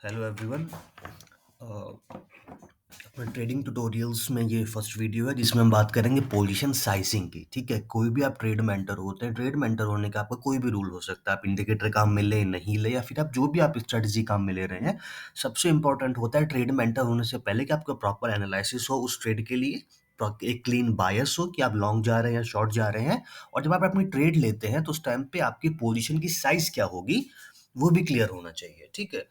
Hello everyone. अपने trading tutorials में ये फर्स्ट वीडियो है जिसमें हम बात करेंगे पोजीशन साइजिंग की। ठीक है, कोई भी आप ट्रेड मेंटर होते हैं, ट्रेड मेंटर होने का आपका कोई भी रूल हो सकता है। आप इंडिकेटर काम में ले नहीं ले, या फिर आप जो भी आप स्ट्रेटजी काम में ले रहे हैं, सबसे इंपॉर्टेंट होता है ट्रेड मेंटर होने से पहले कि आपका प्रॉपर एनालिसिस हो उस ट्रेड के लिए, एक क्लीन बायस हो कि आप लॉन्ग जा रहे हैं या शॉर्ट जा रहे हैं। और जब आप अपनी ट्रेड लेते हैं तो उस टाइम पे आपकी पोजीशन की साइज क्या होगी वो भी क्लियर होना चाहिए। ठीक है,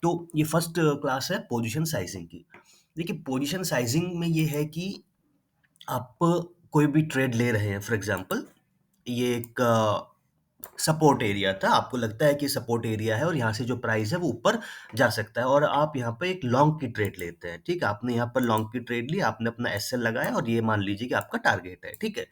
तो ये फर्स्ट क्लास है पोजीशन साइजिंग की। देखिए, पोजीशन साइजिंग में ये है कि आप कोई भी ट्रेड ले रहे हैं। फॉर एग्जांपल, ये एक सपोर्ट एरिया था, आपको लगता है कि सपोर्ट एरिया है और यहाँ से जो प्राइस है वो ऊपर जा सकता है, और आप यहाँ पे एक लॉन्ग की ट्रेड लेते हैं। ठीक है, आपने यहाँ पर लॉन्ग की ट्रेड ली, आपने अपना एसएल लगाया और ये मान लीजिए कि आपका टारगेट है। ठीक है,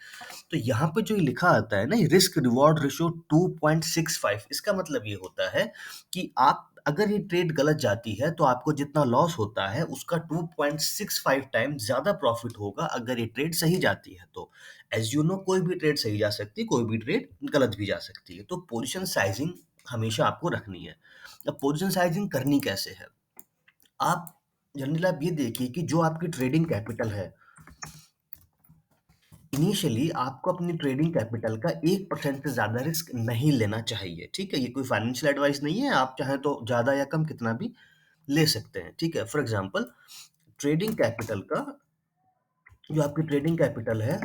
तो यहाँ पे जो लिखा आता है ना, रिस्क रिवॉर्ड रेशियो 2.65, इसका मतलब ये होता है कि आप अगर ये ट्रेड गलत जाती है तो आपको जितना लॉस होता है उसका 2.65 टाइम ज्यादा प्रॉफिट होगा अगर ये ट्रेड सही जाती है तो। एज यू नो, कोई भी ट्रेड सही जा सकती है, कोई भी ट्रेड गलत भी जा सकती है, तो पोजीशन साइजिंग हमेशा आपको रखनी है। अब पोजीशन साइजिंग करनी कैसे है? आप जनरली आप ये देखिए कि जो आपकी ट्रेडिंग कैपिटल है, इनिशियली आपको अपनी ट्रेडिंग कैपिटल का 1% से ज़्यादा रिस्क नहीं लेना चाहिए। ठीक है? ये कोई फाइनेंशियल एडवाइस नहीं है, आप चाहें तो ज़्यादा या कम कितना भी ले सकते हैं। ठीक है? फॉर एग्ज़ाम्पल, ट्रेडिंग कैपिटल का, जो आपकी ट्रेडिंग कैपिटल है,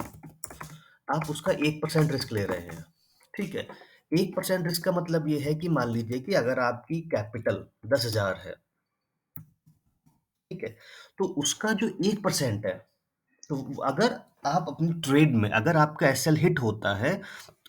आप उसका 1% रिस्क ले रहे हैं। ठीक है? 1% रिस्क का मतलब ये है कि मान लीजिए कि अगर आपकी कैपिटल 10,000 है, ठीक है? तो उसका जो 1% है, तो अगर आप अपनी ट्रेड में, अगर आपका एसएल हिट होता है,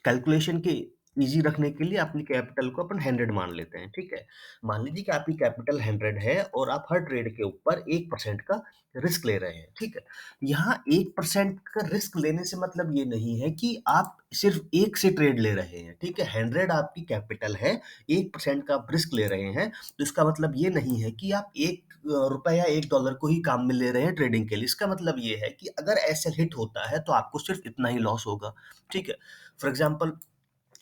कैलकुलेशन के इजी रखने के लिए अपनी कैपिटल को अपन 100 मान लेते हैं। ठीक है, मान लीजिए कि आपकी कैपिटल 100 है और आप हर ट्रेड के ऊपर 1% का रिस्क ले रहे हैं। ठीक है, यहाँ 1% का रिस्क लेने से मतलब ये नहीं है कि आप सिर्फ एक से ट्रेड ले रहे हैं। ठीक है, 100 आपकी कैपिटल है, 1% का आप रिस्क ले रहे हैं, तो इसका मतलब ये नहीं है कि आप ₹1 या $1 को ही काम में ले रहे हैं ट्रेडिंग के लिए। इसका मतलब ये है कि अगर एसएल हिट होता है तो आपको सिर्फ इतना ही लॉस होगा। ठीक है, फॉर एग्जांपल,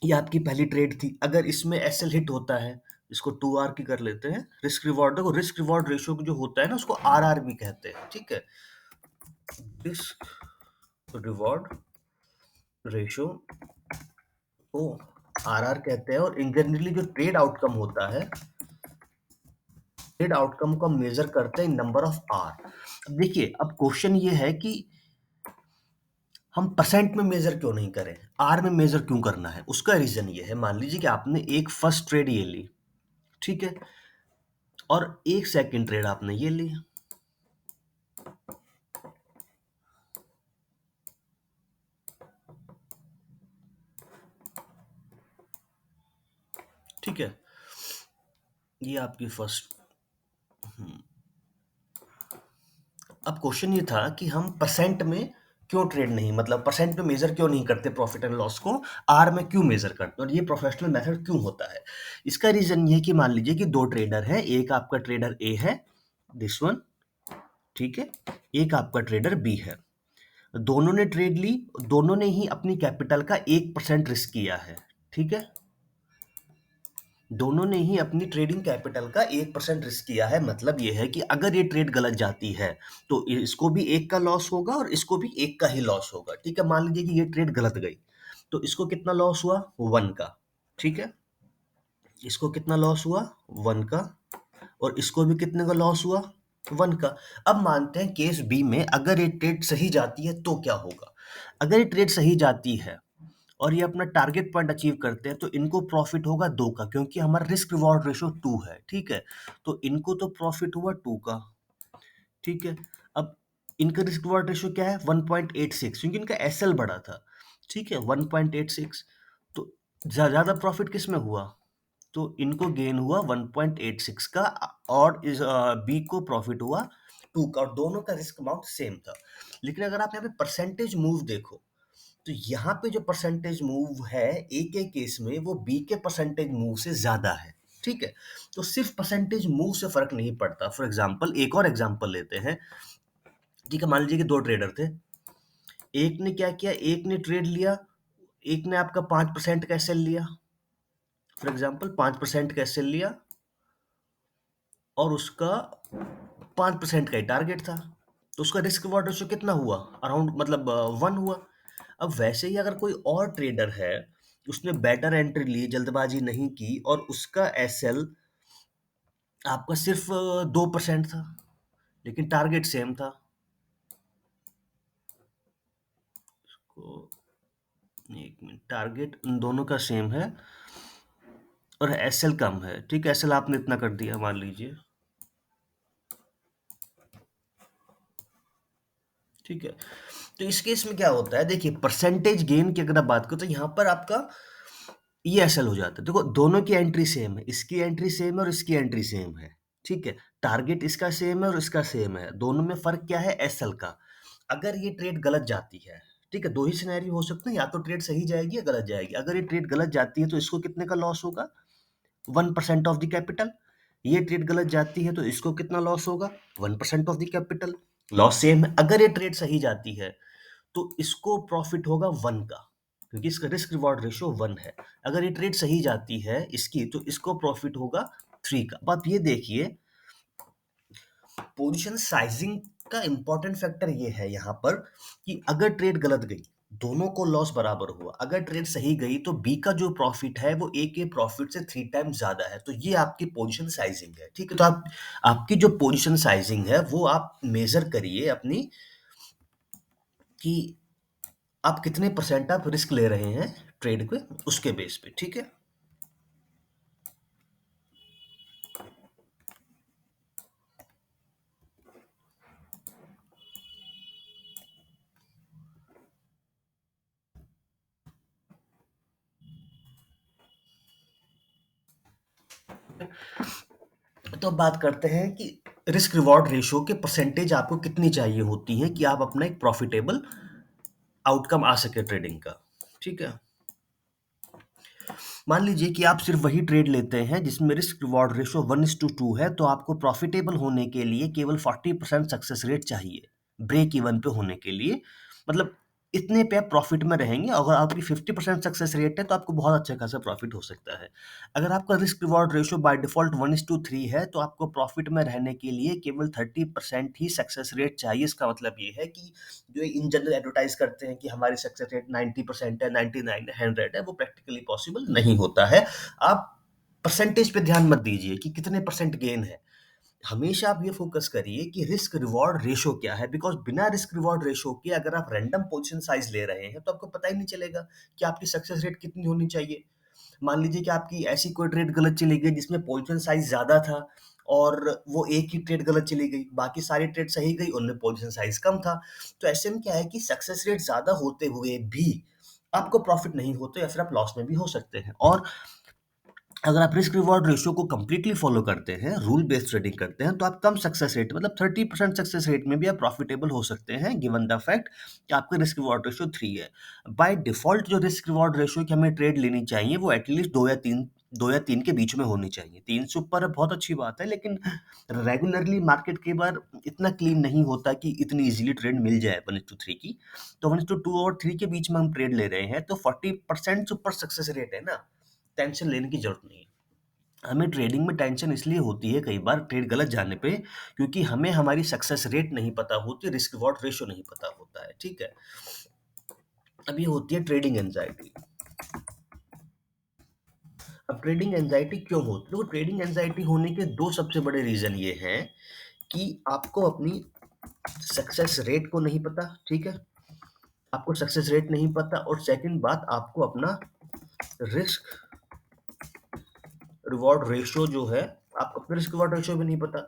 ये आपकी पहली ट्रेड थी, अगर इसमें एसएल हिट होता है, इसको 2 आर की कर लेते हैं, रिस्क रिवॉर्ड को, रिस्क रिवॉर्ड रेशियो जो होता है ना, उसको आरआर भी कहते हैं। ठीक है, रिस्क रिवॉर्ड रेशियो को आरआर कहते हैं, और जनरली जो ट्रेड आउटकम होता है, ट्रेड आउटकम को हम मेजर करते हैं नंबर ऑफ आर। अब देखिए, अब क्वेश्चन ये है कि हम परसेंट में मेजर क्यों नहीं करें, आर में मेजर क्यों करना है? उसका रीजन ये है, मान लीजिए कि आपने एक फर्स्ट ट्रेड ये ली, ठीक है, और एक सेकंड ट्रेड आपने ये ली। ठीक है, ये आपकी फर्स्ट। अब क्वेश्चन ये था कि हम परसेंट में क्यों ट्रेड नहीं, मतलब परसेंट में मेजर क्यों नहीं करते प्रॉफिट एंड लॉस को, आर में क्यों मेजर करते, और ये प्रोफेशनल मेथड क्यों होता है? इसका रीजन ये है कि मान लीजिए कि दो ट्रेडर है, एक आपका ट्रेडर ए है, दिस वन, ठीक है, एक आपका ट्रेडर बी है। दोनों ने ट्रेड ली, दोनों ने ही अपनी कैपिटल का 1% रिस्क किया है। ठीक है, दोनों ने ही अपनी ट्रेडिंग कैपिटल का 1% रिस्क किया है, मतलब ये है कि अगर ये ट्रेड गलत जाती है तो इसको भी एक का लॉस होगा और इसको भी एक का ही लॉस होगा। ठीक है, मान लीजिए कि ये ट्रेड गलत गई, तो इसको कितना लॉस हुआ? 1 का। ठीक है, इसको कितना लॉस हुआ? 1 का। और इसको भी कितने का लॉस हुआ? 1 का। अब मानते हैं केस बी में अगर ये ट्रेड सही जाती है तो क्या होगा? अगर ये ट्रेड सही जाती है और ये अपना टारगेट पॉइंट अचीव करते हैं तो इनको प्रॉफिट होगा 2 का, क्योंकि हमारा रिस्क रिवॉर्ड रेशियो 2 है। ठीक है, तो इनको तो प्रॉफिट हुआ 2 का। ठीक है, अब इनका रिस्क रिवॉर्ड रेशियो क्या है? 1.86, क्योंकि इनका एसएल बड़ा था। ठीक है, 1.86, तो ज्यादा प्रॉफिट किस में हुआ? तो इनको गेन हुआ 1.86 का, और इस बी को प्रॉफिट हुआ 2 का, और दोनों का रिस्क अमाउंट सेम था। लेकिन अगर आप यहाँ पे परसेंटेज मूव देखो, तो यहाँ पे जो परसेंटेज मूव है ए के केस में, वो बी के परसेंटेज मूव से ज्यादा है। ठीक है, तो सिर्फ परसेंटेज मूव से फर्क नहीं पड़ता। फॉर एग्जांपल, एक और एग्जांपल लेते हैं। ठीक है, मान लीजिए कि दो ट्रेडर थे, एक ने क्या किया, एक ने ट्रेड लिया, एक ने आपका 5% का एसएल लिया। फॉर एग्जांपल, 5% का एसएल लिया, और उसका 5% का ही टारगेट था। तो उसका रिस्क रिवॉर्ड रेशियो कितना हुआ? अराउंड मतलब 1 हुआ। अब वैसे ही अगर कोई और ट्रेडर है, उसने बेटर एंट्री ली, जल्दबाजी नहीं की और उसका एसएल आपका सिर्फ 2% था, लेकिन टारगेट सेम था। तो एक मिनट, टारगेट उन दोनों का सेम है और एसएल कम है, ठीक है? एसएल आपने इतना कर दिया मान लीजिए, ठीक है? तो इस केस में क्या होता है, देखिए परसेंटेज गेन की अगर आप बात करो तो यहाँ पर आपका ये एसएल हो जाता है। देखो दोनों की एंट्री सेम है, इसकी एंट्री सेम है और इसकी एंट्री सेम है, ठीक है? टारगेट इसका सेम है और इसका सेम है, दोनों में फर्क क्या है? एसएल का। अगर ये ट्रेड गलत जाती है, ठीक है, दो ही सिनेरियो हो सकते हैं, या तो ट्रेड सही जाएगी या गलत जाएगी। अगर ये ट्रेड गलत जाती है तो इसको कितने का लॉस होगा? 1% ऑफ द कैपिटल। ये ट्रेड गलत जाती है तो इसको कितना लॉस होगा? 1% of the capital. Loss same है। अगर ये ट्रेड सही जाती है तो इसको प्रॉफिट होगा 1 का, क्योंकि इसका रिस्क रिवॉर्ड रेशियो 1 है। अगर ये ट्रेड सही जाती है इसकी, तो इसको प्रॉफिट होगा 3 का। अब आप ये देखिए, पोजीशन साइजिंग का इंपॉर्टेंट फैक्टर ये है यहाँ पर कि अगर ट्रेड गलत गई, दोनों को लॉस बराबर हुआ। अगर ट्रेड सही गई तो बी का जो प्रॉफिट है वो ए के प्रॉफिट से 3 टाइम्स ज्यादा है। तो ये आपकी पोजीशन साइजिंग है, ठीक है? तो आप आपकी जो पोजीशन साइजिंग है वो आप मेजर करिए अपनी, कि आप कितने परसेंट आप रिस्क ले रहे हैं ट्रेड पे, उसके बेस पे, ठीक है? तो अब बात करते हैं कि रिस्क रिवॉर्ड रेशियो के परसेंटेज आपको कितनी चाहिए होती है कि आप अपना एक प्रॉफिटेबल आउटकम आ सके ट्रेडिंग का, ठीक है? मान लीजिए कि आप सिर्फ वही ट्रेड लेते हैं जिसमें रिस्क रिवॉर्ड रेशियो 1:2 है, तो आपको प्रॉफिटेबल होने के लिए केवल 40% सक्सेस रेट चाहिए ब्रेक इवन पे होने के लिए। मतलब इतने पे आप प्रॉफिट में रहेंगे। अगर आपकी 50% सक्सेस रेट है तो आपको बहुत अच्छा खासा प्रॉफिट हो सकता है। अगर आपका risk reward ratio by default 1:3 है तो आपको प्रॉफिट में रहने के लिए केवल 30% ही सक्सेस रेट चाहिए। इसका मतलब ये है कि जो इन जनरल एडवर्टाइज करते हैं कि हमारी सक्सेस रेट 90% है, 99 है, 100 है, वो प्रैक्टिकली पॉसिबल नहीं होता है। आप परसेंटेज पे ध्यान मत दीजिए कि कितने परसेंट गेन है। हमेशा आप ये फोकस करिए कि रिस्क रिवॉर्ड रेशो क्या है, बिकॉज बिना रिस्क रिवॉर्ड रेशो के अगर आप रैंडम पोजीशन साइज ले रहे हैं तो आपको पता ही नहीं चलेगा कि आपकी सक्सेस रेट कितनी होनी चाहिए। मान लीजिए कि आपकी ऐसी कोई ट्रेड गलत चली गई जिसमें पोजीशन साइज ज्यादा था और वो एक ही ट्रेड गलत चली गई, बाकी सारी ट्रेड सही गई, उनमें पोजीशन साइज कम था। तो ऐसे में क्या है कि सक्सेस रेट ज्यादा होते हुए भी आपको प्रॉफिट नहीं होते या फिर आप लॉस में भी हो सकते हैं। और अगर आप रिस्क रिवॉर्ड रेशियो को कंप्लीटली फॉलो करते हैं, रूल बेस्ड ट्रेडिंग करते हैं, तो आप कम सक्सेस रेट मतलब 30% सक्सेस रेट में भी आप प्रॉफिटेबल हो सकते हैं, गिवन द फैक्ट कि आपका रिस्क रिवॉर्ड रेशियो 3 है। बाय डिफॉल्ट जो रिस्क रिवॉर्ड रेशियो की हमें ट्रेड लेनी चाहिए वो एटलीस्ट 2 या 3 के बीच में होनी चाहिए। 3 से ऊपर है बहुत अच्छी बात है, लेकिन रेगुलरली मार्केट कई बार इतना क्लीन नहीं होता कि इतनी इजीली ट्रेड मिल जाए 1:3 की। तो 1:2 और 3 के बीच में हम ट्रेड ले रहे हैं तो 40% से ऊपर सक्सेस रेट है ना, टेंशन लेने की जरूरत नहीं है। हमें ट्रेडिंग में टेंशन इसलिए होती है कई बार ट्रेड गलत जाने पे, क्योंकि हमें हमारी सक्सेस रेट नहीं पता होती, रिस्क रिवॉर्ड रेशियो नहीं पता होता है, ठीक है? अब ये होती है ट्रेडिंग एंजाइटी। अब ट्रेडिंग एंजाइटी क्यों होती है? तो ट्रेडिंग एंजाइटी होने के दो सबसे बड़े रीजन ये हैं कि आपको अपनी सक्सेस रेट को नहीं पता, ठीक है? आपको सक्सेस रेट नहीं पता, और सेकंड बात, आपको अपना रिस्क रिवॉर्ड रेशियो जो है, आपको अपना रिस्क रिवॉर्ड रेशियो भी नहीं पता।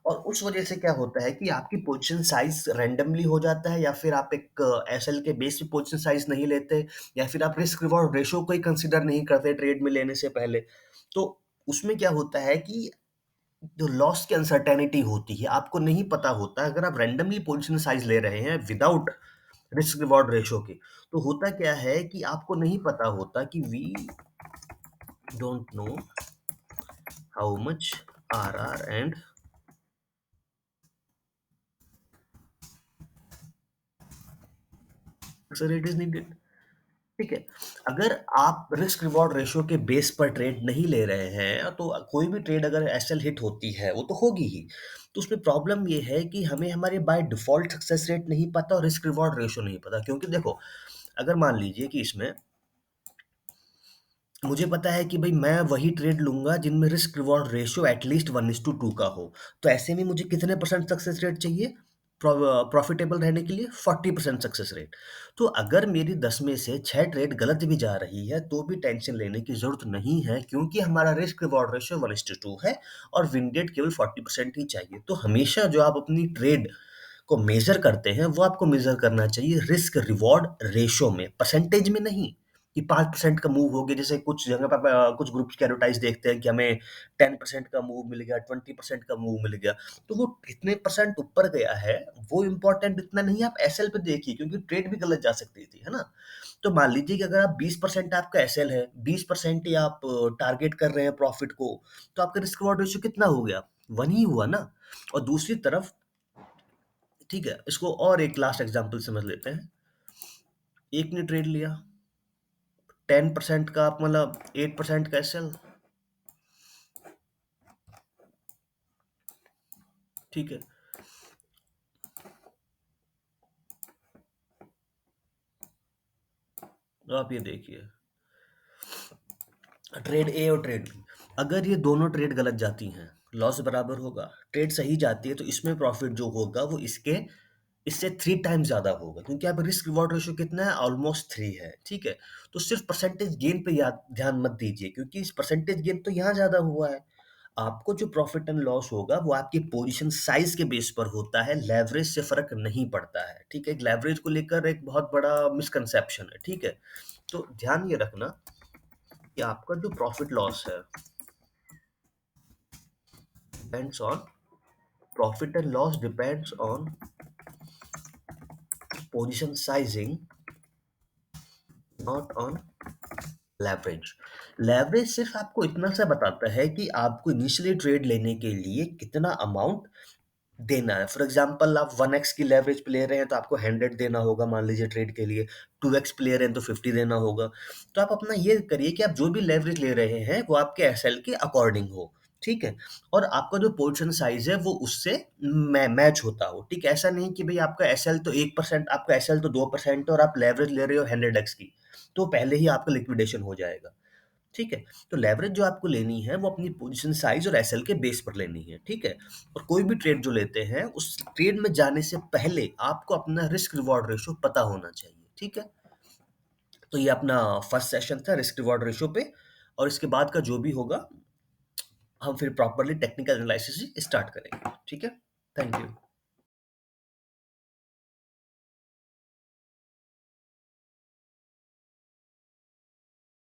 और उस वजह से क्या होता है कि आपकी पोजीशन साइज रैंडमली हो जाता है, या फिर आप एक एसएल के बेस पे पोजीशन साइज नहीं लेते, या फिर आप रिस्क रिवॉर्ड रेशियो को ही कंसीडर नहीं करते ट्रेड में लेने से पहले। तो उसमें क्या होता है कि जो लॉस की अनसर्टेनिटी होती है, आपको नहीं पता होता। अगर आप रैंडमली पोजीशन साइज ले रहे हैं विदाउट रिस्क रिवॉर्ड रेशियो के, तो होता क्या है कि आपको नहीं पता होता कि we don't know how much RR and rate is needed, ठीक है? अगर आप रिस्क रिवॉर्ड रेशियो के बेस पर ट्रेड नहीं ले रहे हैं, तो कोई भी ट्रेड अगर एसएल हिट होती है, वो तो होगी ही। तो उसमें प्रॉब्लम ये है कि हमें हमारे बाय डिफ़ॉल्ट सक्सेस रेट नहीं पता और रिस्क रिवॉर्ड रेशियो नहीं पता। क्योंकि देखो, अगर मान लीजिए कि इसमें मुझे पता है कि भई मैं वही ट्रेड लूँगा जिनमें रिस्क रिवॉर्ड रेशियो एटलीस्ट 1:2 का हो। तो ऐसे में मुझे कितने परसेंट सक्सेस रेट चाहिए? प्रॉफ़िटेबल रहने के लिए 40% सक्सेस रेट। तो अगर मेरी 10 में से 6 ट्रेड गलत भी जा रही है, तो भी टेंशन लेने की ज़रूरत नहीं है, क्योंकि हमारा रिस्क रिवॉर्ड रेशियो 1:2 है और विन रेट केवल 40% ही चाहिए। तो हमेशा जो आप अपनी ट्रेड को मेज़र करते हैं, वो आपको मेज़र करना चाहिए रिस्क रिवॉर्ड रेशियो में, परसेंटेज में नहीं, कि 5% का मूव हो गया। जैसे कुछ जगह पे कुछ ग्रुप्स के एडवर्टाइज़ देखते हैं कि हमें 10% का मूव मिल गया, 20% का मूव मिल गया। तो वो कितने परसेंट ऊपर गया है, वो इम्पोर्टेंट इतना नहीं है, आप एसएल पे देखिए, क्योंकि ट्रेड भी गलत जा सकती थी, है ना? तो मान लीजिए कि अगर आप 20% आपका एसएल है, 20% ही आप टारगेट कर रहे हैं प्रॉफिट को, तो आपका रिस्क रिवॉर्ड रेशियो कितना हो गया? 1 ही हुआ ना। और दूसरी तरफ, ठीक है, इसको और एक लास्ट एग्जांपल समझ लेते हैं। एक ने ट्रेड लिया, 10% का आप मतलब 8% का एसएल, ठीक है। तो आप ये देखिए, ट्रेड ए और ट्रेड बी, अगर ये दोनों ट्रेड गलत जाती हैं, लॉस बराबर होगा। ट्रेड सही जाती है तो इसमें प्रॉफिट जो होगा वो इसके इससे 3 टाइम्स ज़्यादा होगा, क्योंकि यहाँ पे रिस्क रिवॉर्ड रेशियो कितना है? ऑलमोस्ट 3 है, ठीक है? तो सिर्फ परसेंटेज गेन पे याद ध्यान मत दीजिए, क्योंकि इस परसेंटेज गेन तो यहाँ ज़्यादा हुआ है। आपको जो प्रॉफिट एंड लॉस होगा वो आपकी पोजीशन साइज के बेस पर होता है, लेवरेज से फ़र्क नहीं पड़ता है, ठीक है? एक लेवरेज को लेकर एक बहुत बड़ा मिसकंसेप्शन है, ठीक है? तो ध्यान ये रखना कि आपका जो प्रॉफिट लॉस है, depends on profit and loss depends on position sizing, not on leverage. Leverage सिर्फ आपको इतना सा बताता है कि आपको इनिशियली ट्रेड लेने के लिए कितना अमाउंट देना है। फॉर एग्जांपल आप 1x की लेवरेज पे ले रहे हैं तो आपको 100 देना होगा मान लीजिए ट्रेड के लिए, 2x पे ले रहे हैं तो 50 देना होगा। तो आप अपना ये करिए कि आप जो भी लेवरेज ले रहे हैं वो आपके एसएल के अकॉर्डिंग हो, ठीक है? और आपका जो पोजीशन साइज है वो उससे मैच होता हो, ठीक है? ऐसा नहीं कि भाई आपका एसएल तो 1%, आपका एसएल तो 2% और आप लेवरेज ले रहे हो 100x की, तो पहले ही आपका लिक्विडेशन हो जाएगा। ठीक है? तो लेवरेज जो आपको लेनी है वो अपनी पोजीशन साइज़ और एसएल के बेस पर लेनी है, ठीक है? और कोई भी ट्रेड जो लेते हैं उस ट्रेड में जाने से पहले आपको अपना रिस्क रिवॉर्ड रेशियो पता होना चाहिए, ठीक है? तो ये अपना फर्स्ट सेशन था रिस्क रिवॉर्ड रेशियो पे, और इसके बाद का जो भी होगा हम फिर प्रॉपर्ली टेक्निकल एनालिसिस स्टार्ट करेंगे, ठीक है? Thank you.